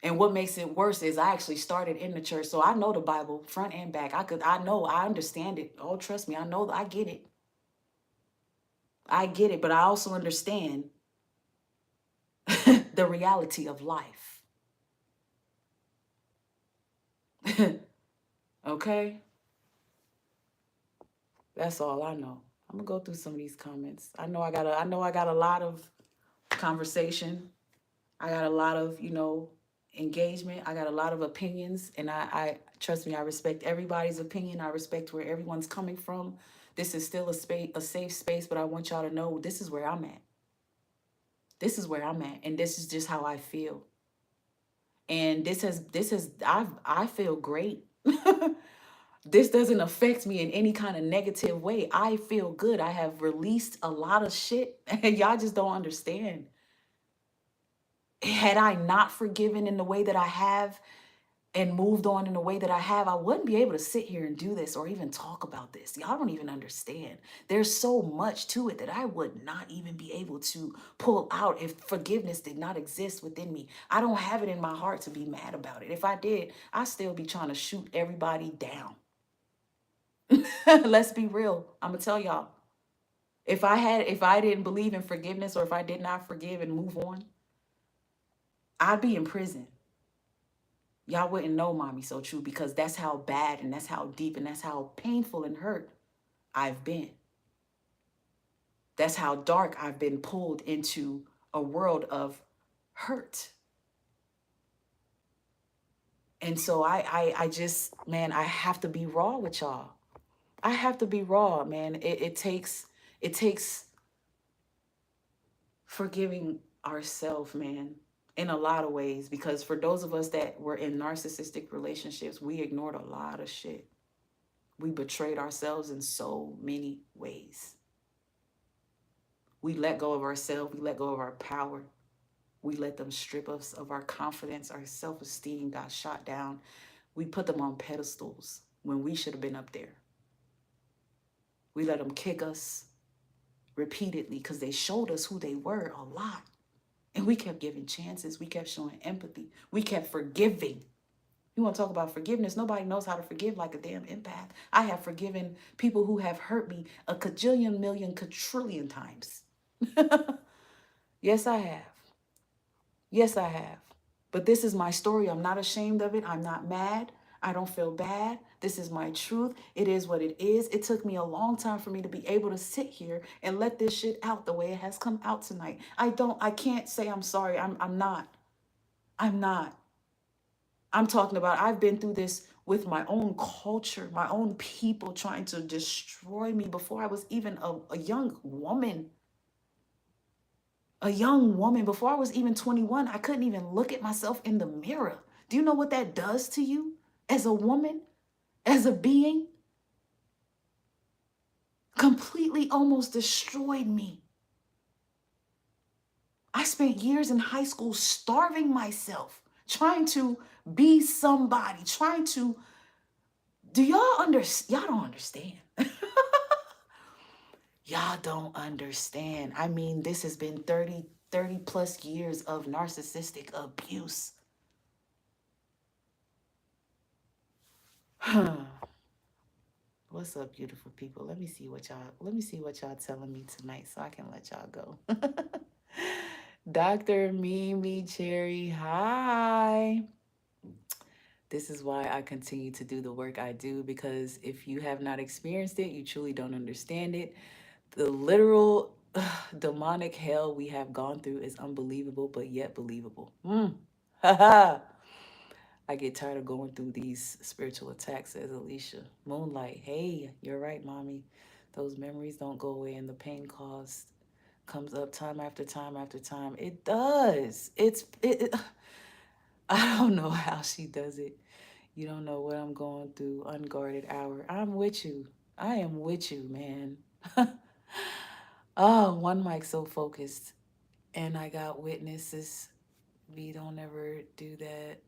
And what makes it worse is I actually started in the church. So I know the Bible front and back. I understand it. Oh, trust me, I get it. I get it, but I also understand the reality of life. Okay? That's all I know. I'm gonna go through some of these comments. I know I got a lot of conversation. I got a lot of, engagement. I got a lot of opinions, and I trust me, I respect everybody's opinion. I respect where everyone's coming from. This is still a safe space, but I want y'all to know this is where I'm at. This is where I'm at, and this is just how I feel. And I feel great. This doesn't affect me in any kind of negative way. I feel good. I have released a lot of shit, and y'all just don't understand. Had I not forgiven in the way that I have and moved on in the way that I have, I wouldn't be able to sit here and do this or even talk about this. Y'all don't even understand. There's so much to it that I would not even be able to pull out if forgiveness did not exist within me. I don't have it in my heart to be mad about it. If I did, I'd still be trying to shoot everybody down. Let's be real. I'm gonna tell y'all. If I didn't believe in forgiveness, or if I did not forgive and move on, I'd be in prison. Y'all wouldn't know Mommy So True, because that's how bad and that's how deep and that's how painful and hurt I've been. That's how dark I've been pulled into a world of hurt. And so I just, man, I have to be raw with y'all. I have to be raw, man. It takes forgiving ourselves, man, in a lot of ways, because for those of us that were in narcissistic relationships, we ignored a lot of shit. We betrayed ourselves in so many ways. We let go of ourselves. We let go of our power. We let them strip us of our confidence. Our self-esteem got shot down. We put them on pedestals when we should have been up there. We let them kick us repeatedly because they showed us who they were a lot. And we kept giving chances. We kept showing empathy. We kept forgiving. You want to talk about forgiveness? Nobody knows how to forgive like a damn empath. I have forgiven people who have hurt me a cajillion, million, quadrillion times. Yes, I have. Yes, I have. But this is my story. I'm not ashamed of it. I'm not mad. I don't feel bad. This is my truth. It is what it is. It took me a long time for me to be able to sit here and let this shit out the way it has come out tonight. I can't say I'm sorry. I'm not. I'm not. I'm talking about, I've been through this with my own culture, my own people trying to destroy me before I was even a young woman. A young woman, before I was even 21, I couldn't even look at myself in the mirror. Do you know what that does to you as a woman, as a being? Completely almost destroyed me. I spent years in high school starving myself, trying to be somebody, trying to, y'all don't understand. Y'all don't understand. I mean, this has been 30 plus years of narcissistic abuse. What's up, beautiful people? Let me see what y'all telling me tonight so I can let y'all go. Dr. Mimi Cherry, hi. This is why I continue to do the work I do, because if you have not experienced it, you truly don't understand it. The literal demonic hell we have gone through is unbelievable, but yet believable. Haha. I get tired of going through these spiritual attacks, says Alicia. Moonlight, hey, you're right, mommy. Those memories don't go away, and the pain caused comes up time after time after time. It does. I don't know how she does it. You don't know what I'm going through. Unguarded hour. I'm with you. I am with you, man. Oh, one mic so focused, and I got witnesses. We don't ever do that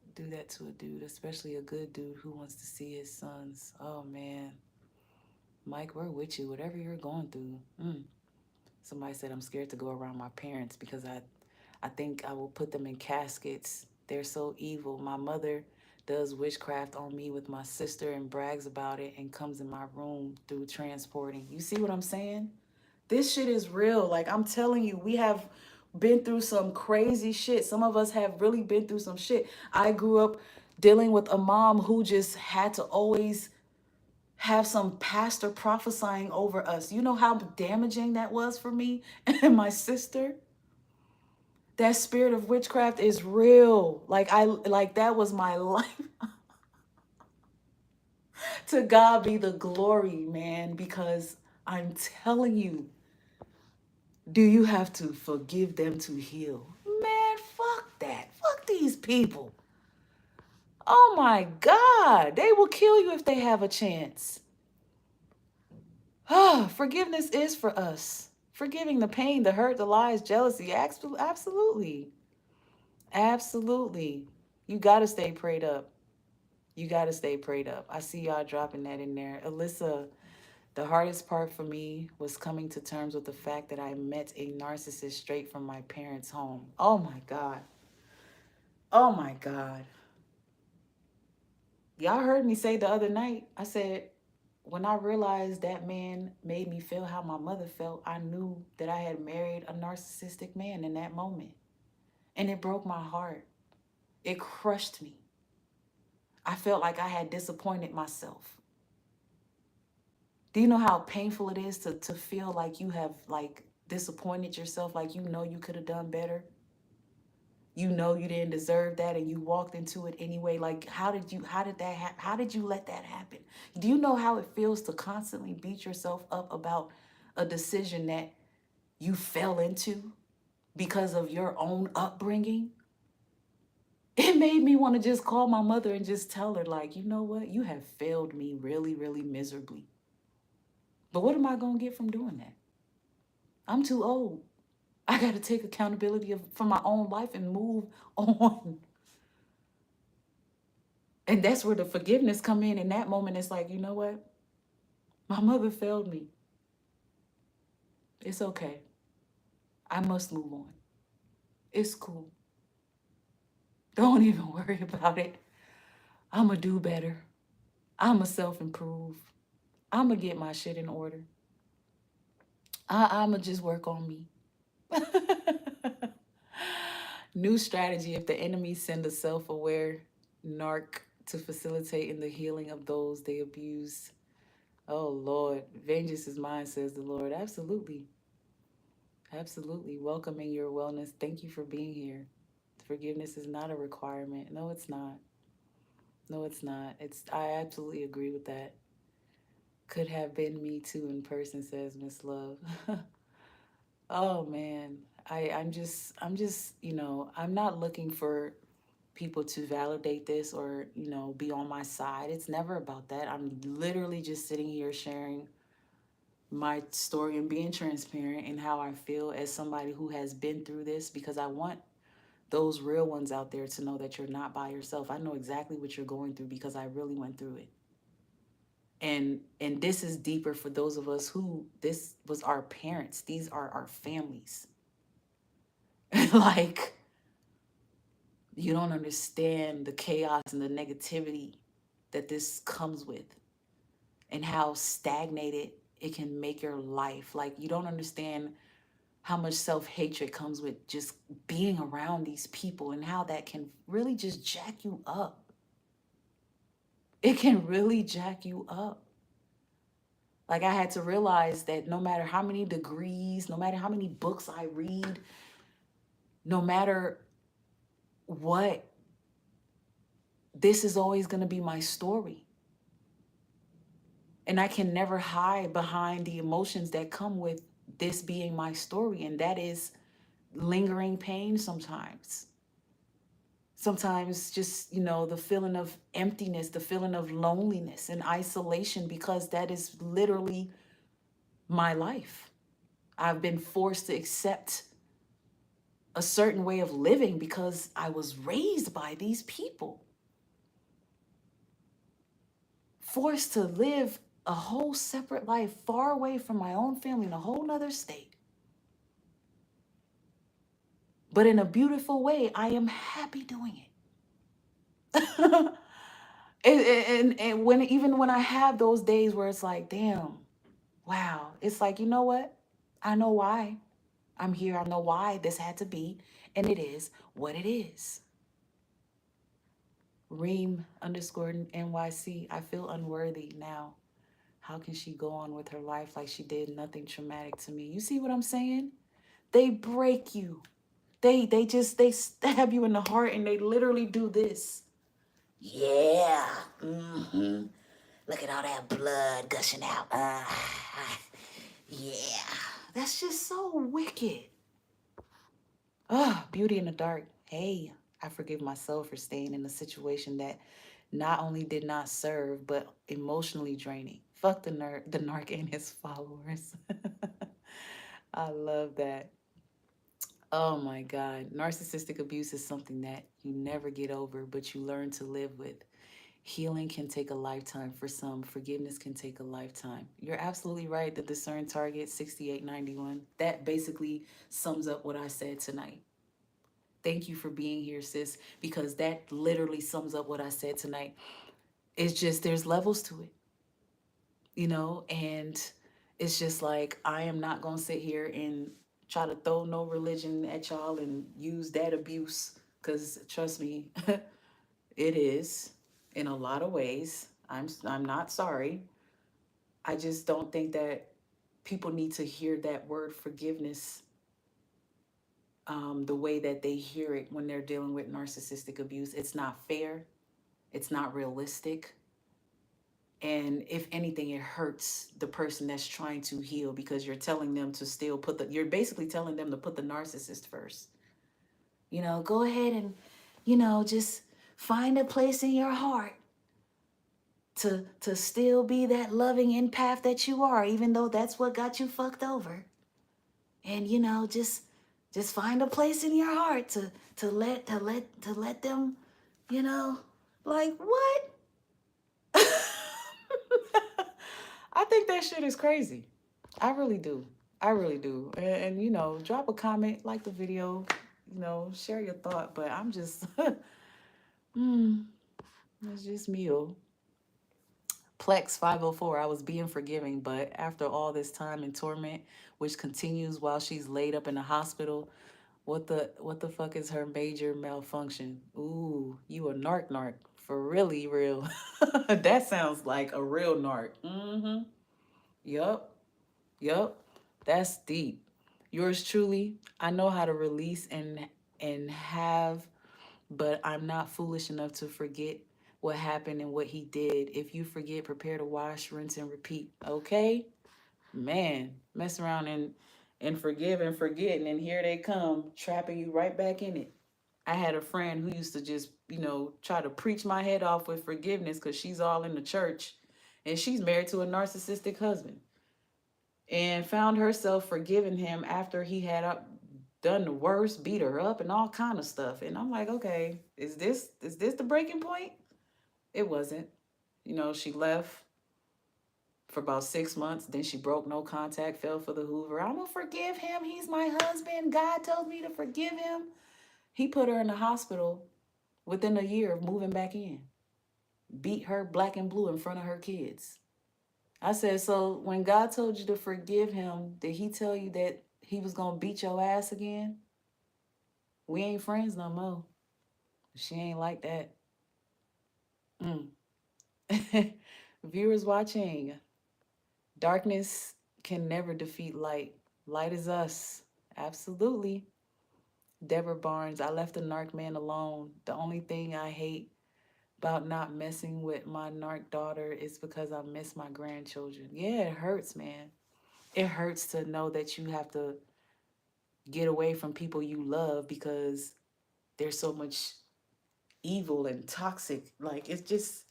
to a dude, especially a good dude who wants to see his sons. Oh man, Mike, we're with you. Whatever you're going through. Somebody said I'm scared to go around my parents because I think I will put them in caskets. They're so evil. My mother does witchcraft on me with my sister and brags about it and comes in my room through transporting. You see what I'm saying? This shit is real. Like, I'm telling you, we have been through some crazy shit. Some of us have really been through some shit. I grew up dealing with a mom who just had to always have some pastor prophesying over us. You know how damaging that was for me and my sister? That spirit of witchcraft is real. Like that was my life. To God be the glory, man, because I'm telling you, do you have to forgive them to heal? Man, fuck that. Fuck these people. Oh my God. They will kill you if they have a chance. Forgiveness is for us. Forgiving the pain, the hurt, the lies, jealousy. Absolutely. Absolutely. You got to stay prayed up. You got to stay prayed up. I see y'all dropping that in there. Alyssa, the hardest part for me was coming to terms with the fact that I met a narcissist straight from my parents' home. Oh my God. Oh my God. Y'all heard me say the other night, I said, when I realized that man made me feel how my mother felt, I knew that I had married a narcissistic man in that moment. And it broke my heart. It crushed me. I felt like I had disappointed myself. Do you know how painful it is to feel like you have like disappointed yourself, like you know you could have done better? You know you didn't deserve that and you walked into it anyway. Like how did you let that happen? Do you know how it feels to constantly beat yourself up about a decision that you fell into because of your own upbringing? It made me want to just call my mother and just tell her, like, you know what? You have failed me really, really miserably. But what am I going to get from doing that? I'm too old. I got to take accountability for my own life and move on. And that's where the forgiveness come in that moment. It's like, you know what? My mother failed me. It's okay. I must move on. It's cool. Don't even worry about it. I'm going to do better. I'm going to self-improve. I'm going to get my shit in order. I'm going to just work on me. New strategy: if the enemy send a self-aware narc to facilitate in the healing of those they abuse. Oh Lord, vengeance is mine, says the Lord. Absolutely. Absolutely. Welcoming your wellness. Thank you for being here. Forgiveness is not a requirement. No, it's not. No, it's not. I absolutely agree with that. Could have been me too in person, says Miss Love. Oh man. I'm just, I'm not looking for people to validate this or, be on my side. It's never about that. I'm literally just sitting here sharing my story and being transparent and how I feel as somebody who has been through this, because I want those real ones out there to know that you're not by yourself. I know exactly what you're going through because I really went through it. And this is deeper for those of us who this was our parents. These are our families. Like, you don't understand the chaos and the negativity that this comes with. and how stagnated it can make your life. Like, you don't understand how much self-hatred comes with just being around these people, and how that can really just jack you up. It can really jack you up. Like, I had to realize that no matter how many degrees, no matter how many books I read, no matter what, this is always going to be my story. And I can never hide behind the emotions that come with this being my story. And that is lingering pain sometimes. Sometimes just, the feeling of emptiness, the feeling of loneliness and isolation, because that is literally my life. I've been forced to accept a certain way of living because I was raised by these people. Forced to live a whole separate life far away from my own family in a whole nother state. But in a beautiful way, I am happy doing it. and when, even when I have those days where it's like, damn, wow, it's like, you know what? I know why I'm here. I know why this had to be. And it is what it is. Reem underscore NYC. I feel unworthy now. How can she go on with her life like she did nothing traumatic to me? You see what I'm saying? They break you. They stab you in the heart, and they literally do this. Yeah. Mm-hmm. Look at all that blood gushing out. Yeah. That's just so wicked. Beauty in the dark. Hey, I forgive myself for staying in a situation that not only did not serve, but emotionally draining. Fuck the narc and his followers. I love that. Oh my God. Narcissistic abuse is something that you never get over, but you learn to live with. Healing can take a lifetime for some. Forgiveness can take a lifetime. You're absolutely right. The discern target 6891. That basically sums up what I said tonight. Thank you for being here, sis, because that literally sums up what I said tonight. It's just there's levels to it, and it's just like, I am not going to sit here and try to throw no religion at y'all and use that abuse, because trust me, it is in a lot of ways. I'm not sorry. I just don't think that people need to hear that word forgiveness the way that they hear it when they're dealing with narcissistic abuse. It's not fair. It's not realistic. And if anything, it hurts the person that's trying to heal, because you're telling them to still you're basically telling them to put the narcissist first. Go ahead and, just find a place in your heart to still be that loving empath that you are, even though that's what got you fucked over. And, just find a place in your heart to let them, like, what? I think that shit is crazy. I really do. I really do. And drop a comment, like the video, share your thought. But I'm just, it's just me. Plex 504. I was being forgiving, but after all this time in torment, which continues while she's laid up in the hospital, what the fuck is her major malfunction? Ooh, you a narc for really real. That sounds like a real narc. Mm-hmm. Yup. Yup. That's deep. Yours truly. I know how to release and have, but I'm not foolish enough to forget what happened and what he did. If you forget, prepare to wash, rinse, and repeat. Okay? Man, mess around and forgive and forget, and here they come, trapping you right back in it. I had a friend who used to just, try to preach my head off with forgiveness because she's all in the church, and she's married to a narcissistic husband, and found herself forgiving him after he had done the worst, beat her up, and all kind of stuff. And I'm like, okay, is this the breaking point? It wasn't. She left for about 6 months. Then she broke no contact, fell for the Hoover. I'm gonna forgive him. He's my husband. God told me to forgive him. He put her in the hospital within a year of moving back in. Beat her black and blue in front of her kids. I said, so when God told you to forgive him, did he tell you that he was going to beat your ass again? We ain't friends no more. She ain't like that. Mm. Viewers watching, darkness can never defeat light. Light is us. Absolutely. Deborah Barnes, I left the narc man alone. The only thing I hate about not messing with my narc daughter is because I miss my grandchildren. Yeah, it hurts, man. It hurts to know that you have to get away from people you love because there's so much evil and toxic. Like, it's just,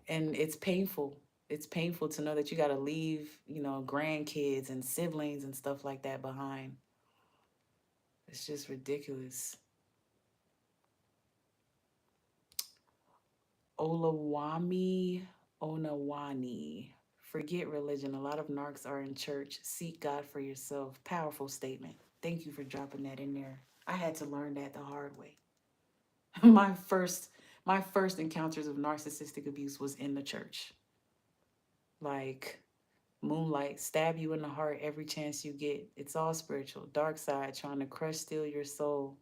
and it's painful. It's painful to know that you got to leave, grandkids and siblings and stuff like that behind. It's just ridiculous. Olawami Onawani. Forget religion. A lot of narcs are in church. Seek God for yourself. Powerful statement. Thank you for dropping that in there. I had to learn that the hard way. my first my first encounters of narcissistic abuse was in the church. Like, moonlight, stab you in the heart every chance you get. It's all spiritual. Dark side trying to crush, steal your soul.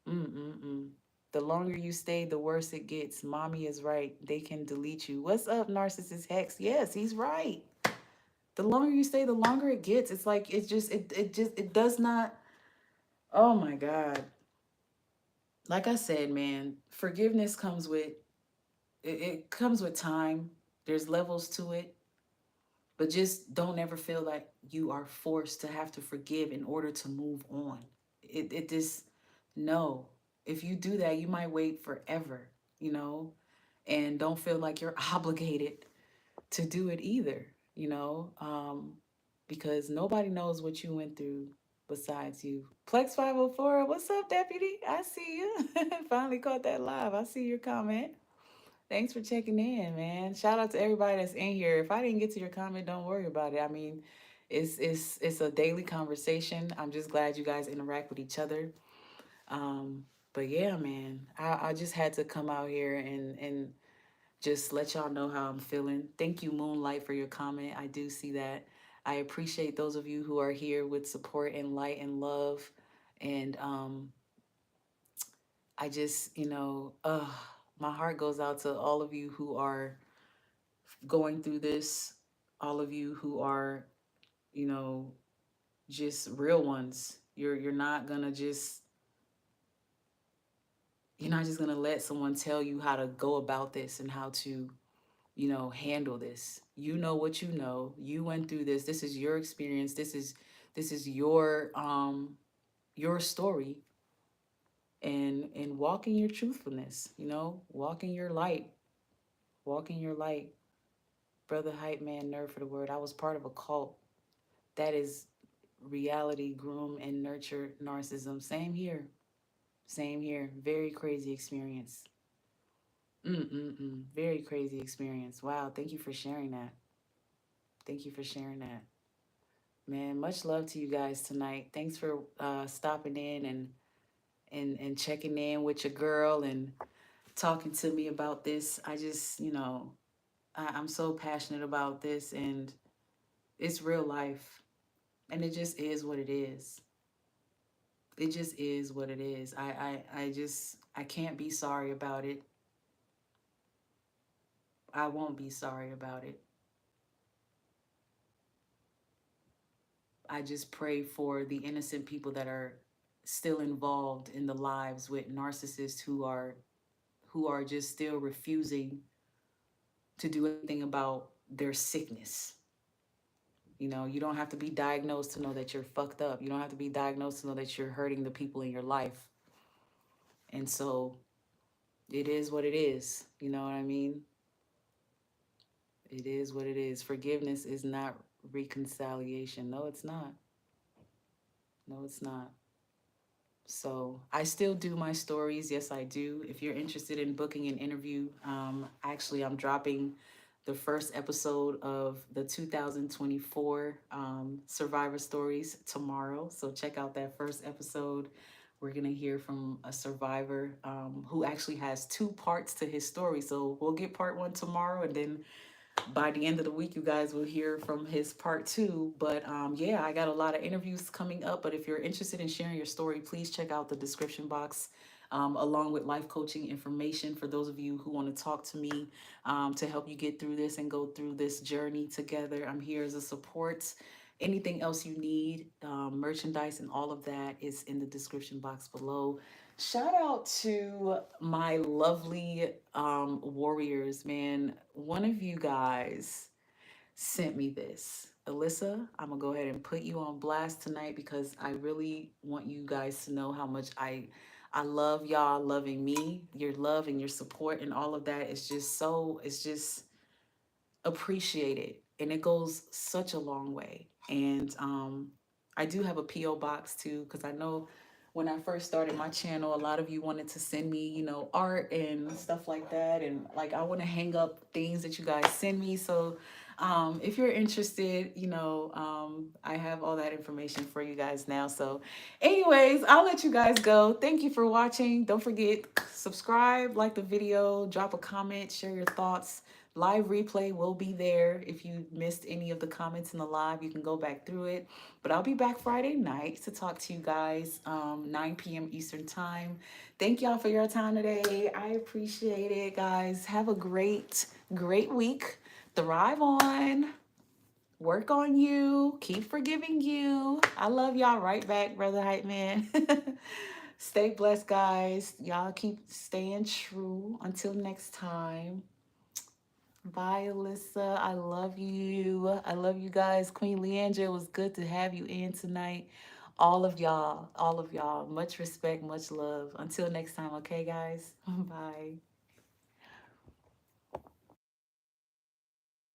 Mm-mm-mm. The longer you stay, the worse it gets. Mommy is right. They can delete you. What's up, Narcissist Hex? Yes, he's right. The longer you stay, the longer it gets. It's like it does not. Oh my God. Like I said, man, forgiveness comes with it comes with time. There's levels to it. But just don't ever feel like you are forced to have to forgive in order to move on. It just, no. If you do that, you might wait forever, you know, and don't feel like you're obligated to do it either, because nobody knows what you went through besides you. Plex 504, what's up, Deputy? I see you. Finally caught that live. I see your comment. Thanks for checking in, man. Shout out to everybody that's in here. If I didn't get to your comment, don't worry about it. I mean, it's a daily conversation. I'm just glad you guys interact with each other. But yeah, man, I just had to come out here and just let y'all know how I'm feeling. Thank you, Moonlight, for your comment. I do see that. I appreciate those of you who are here with support and light and love. And I just, my heart goes out to all of you who are going through this, all of you who are, you know, just real ones. You're not gonna just you're not just gonna let someone tell you how to go about this and how to, handle this. You know what you know. You went through this. This is your experience. This is your story, and walking your truthfulness, walking your light, walking your light. Brother Hype Man, nerd for the word. I was part of a cult that is reality, groom, and nurture narcissism. Same here. Same here. Very crazy experience. Mm-mm-mm. Very crazy experience. Wow. Thank you for sharing that. Thank you for sharing that. Man, much love to you guys tonight. Thanks for stopping in and checking in with your girl and talking to me about this. I just, I'm so passionate about this, and it's real life. And it just is what it is. It just is what it is. I can't be sorry about it. I won't be sorry about it. I just pray for the innocent people that are still involved in the lives with narcissists who are just still refusing to do anything about their sickness. You don't have to be diagnosed to know that you're fucked up. You don't have to be diagnosed to know that you're hurting the people in your life. And so it is what it is. You know what I mean? It is what it is. Forgiveness is not reconciliation. No, it's not. No, it's not. So I still do my stories. Yes, I do. If you're interested in booking an interview, actually, I'm dropping the first episode of the 2024 Survivor Stories tomorrow. So check out that first episode. We're going to hear from a survivor who actually has two parts to his story. So we'll get part one tomorrow, and then by the end of the week, you guys will hear from his part two. But yeah, I got a lot of interviews coming up. But if you're interested in sharing your story, please check out the description box. Along with life coaching information for those of you who want to talk to me to help you get through this and go through this journey together. I'm here as a support. Anything else you need, merchandise and all of that is in the description box below. Shout out to my lovely warriors, man. One of you guys sent me this. Alyssa, I'm gonna go ahead and put you on blast tonight because I really want you guys to know how much I love y'all loving me. Your love and your support and all of that is just so, it's just appreciated, and it goes such a long way. And I do have a PO box too, because I know when I first started my channel, a lot of you wanted to send me, you know, art and stuff like that, and like I want to hang up things that you guys send me. So if you're interested, you know, I have all that information for you guys now. So anyways, I'll let you guys go. Thank you for watching. Don't forget, subscribe, like the video, drop a comment, share your thoughts. Live replay will be there. If you missed any of the comments in the live, you can go back through it. But I'll be back Friday night to talk to you guys, 9 p.m. Eastern Time. Thank y'all for your time today. I appreciate it, guys. Have a great, great week. Thrive on. Work on you. Keep forgiving you. I love y'all right back, Brother Hype Man. Stay blessed, guys. Y'all keep staying true. Until next time. Bye, Alyssa. I love you. I love you guys. Queen Leandra, it was good to have you in tonight. All of y'all, all of y'all. Much respect, much love. Until next time, okay, guys? Bye.